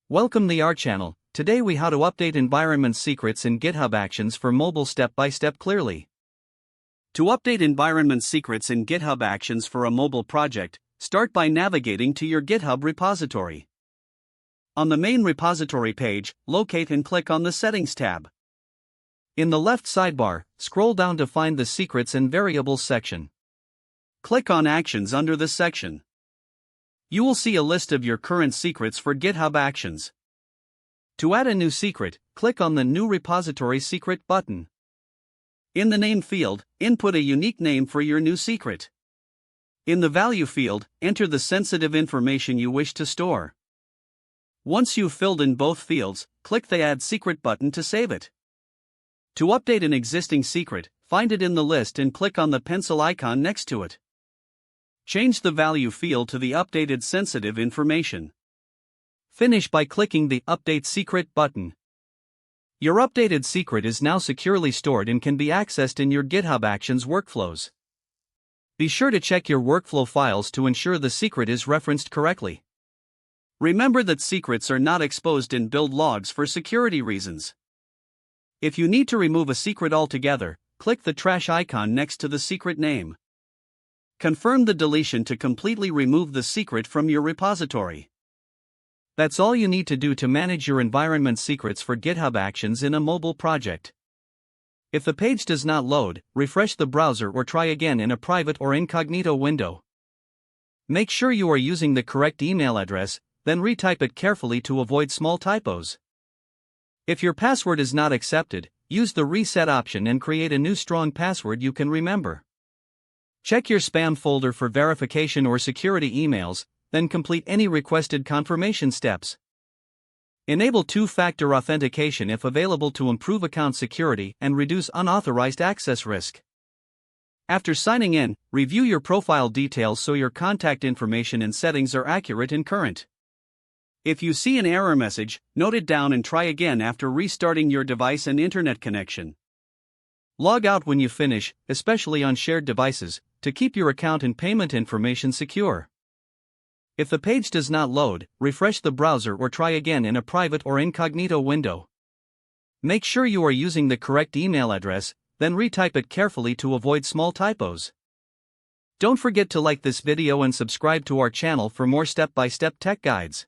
Welcome to our channel. Today we how to update environment secrets in GitHub Actions for mobile step by step clearly. To update environment secrets in GitHub Actions for a mobile project, start by navigating to your GitHub repository. On the main repository page, locate and click on the Settings tab. In the left sidebar, scroll down to find the Secrets and Variables section. Click on Actions under this section. You will see a list of your current secrets for GitHub Actions. To add a new secret, click on the New Repository Secret button. In the Name field, input a unique name for your new secret. In the Value field, enter the sensitive information you wish to store. Once you've filled in both fields, click the Add Secret button to save it. To update an existing secret, find it in the list and click on the pencil icon next to it. Change the value field to the updated sensitive information. Finish by clicking the Update Secret button. Your updated secret is now securely stored and can be accessed in your GitHub Actions workflows. Be sure to check your workflow files to ensure the secret is referenced correctly. Remember that secrets are not exposed in build logs for security reasons. If you need to remove a secret altogether, click the trash icon next to the secret name. Confirm the deletion to completely remove the secret from your repository. That's all you need to do to manage your environment secrets for GitHub Actions in a mobile project. If the page does not load, refresh the browser or try again in a private or incognito window. Make sure you are using the correct email address, then retype it carefully to avoid small typos. If your password is not accepted, use the reset option and create a new strong password you can remember. Check your spam folder for verification or security emails, then complete any requested confirmation steps. Enable two-factor authentication if available to improve account security and reduce unauthorized access risk. After signing in, review your profile details so your contact information and settings are accurate and current. If you see an error message, note it down and try again after restarting your device and internet connection. Log out when you finish, especially on shared devices, to keep your account and payment information secure. If the page does not load, refresh the browser or try again in a private or incognito window. Make sure you are using the correct email address, then retype it carefully to avoid small typos. Don't forget to like this video and subscribe to our channel for more step-by-step tech guides.